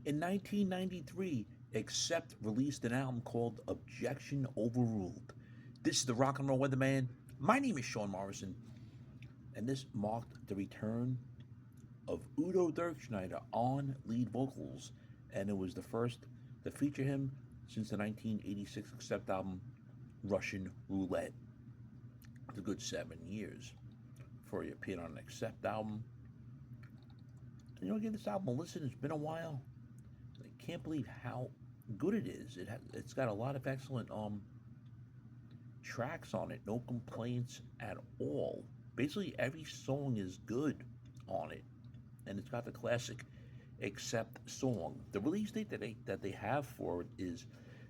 In 1993, Accept released an album called Objection Overruled. This is the Rock and Roll Weatherman. My name is Sean Morrison, and this marked the return of Udo Dirkschneider on lead vocals, and it was the first to feature him since the 1986 Accept album, Russian Roulette. It's a good 7 years before he appeared on an Accept album. And give this album a listen. It's been a while. I can't believe how good it is. It's got a lot of excellent tracks on it. No complaints at all. Basically, every song is good on it, and it's got the classic Accept song. The release date that they have for it is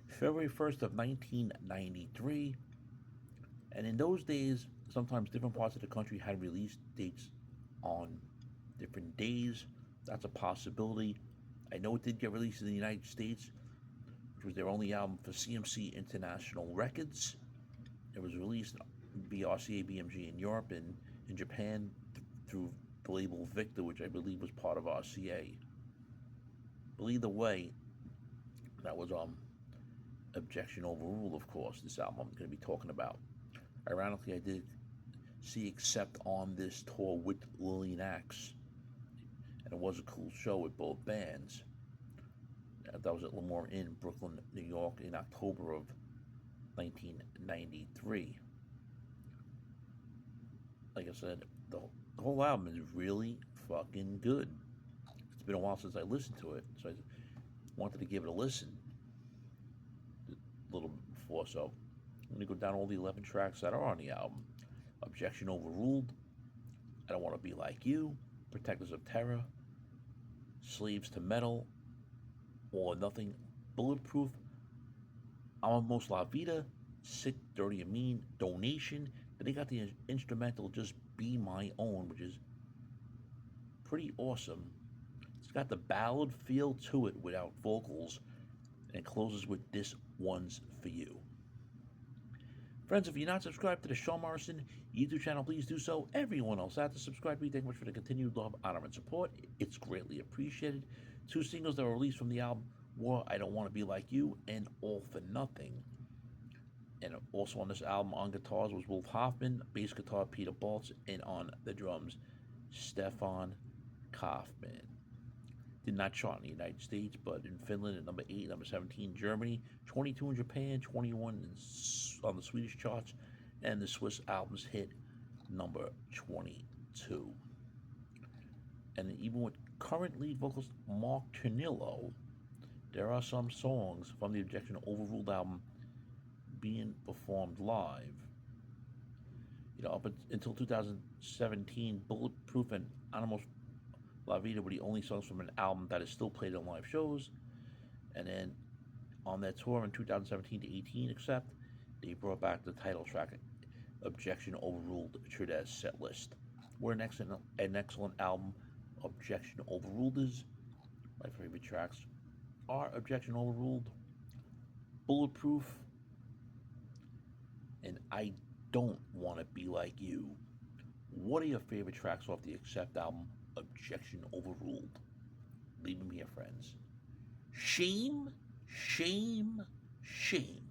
February 1st of 1993. And in those days, sometimes different parts of the country had release dates on different days. That's a possibility. I know it did get released in the United States, which was their only album for CMC International Records. It was released via RCA BMG in Europe and in Japan through the label Victor, which I believe was part of RCA. But either way, that was Objection Overruled, of course, this album I'm going to be talking about. Ironically, I did see Accept on this tour with Lillian Axe, and it was a cool show with both bands. That was at Lemoore Inn, Brooklyn, New York, in October of 1993. Like I said, the whole album is really fucking good. It's been a while since I listened to it, so I wanted to give it a listen a little bit before. So I'm going to go down all the 11 tracks that are on the album. Objection Overruled, I Don't Want to Be Like You, Protectors of Terror, Slaves to Metal, All or Nothing, Bulletproof, Almost La Vida, Sick, Dirty and Mean, Donation. Then they got the instrumental Just Be My Own, which is pretty awesome. It's got the ballad feel to it without vocals, and it closes with This One's For You. Friends, if you're not subscribed to the Sean Morrison YouTube channel, please do so. Everyone else out to subscribe. We thank you much for the continued love, honor, and support. It's greatly appreciated. 2 singles that were released from the album were I Don't Want to Be Like You and All for Nothing. And also on this album on guitars was Wolf Hoffman, bass guitar Peter Baltz, and on the drums Stefan Kaufman. Did not chart in the United States, but in Finland at number 8, number 17 Germany, 22 in Japan, 21 on the Swedish charts, and the Swiss albums hit number 22. And even with current lead vocalist Mark Ternillo, there are some songs from the Objection Overruled album being performed live. Up until 2017, Bulletproof and Animals La Vida were the only songs from an album that is still played on live shows. And then on that tour in 2017 to 18, Accept, they brought back the title track, Objection Overruled, to their set list. We're an excellent album. Objection Overruled is. My favorite tracks are Objection Overruled, Bulletproof, and I Don't Want to Be Like You. What are your favorite tracks off the Accept album, Objection Overruled? Leave them here, friends. Shame, shame, shame.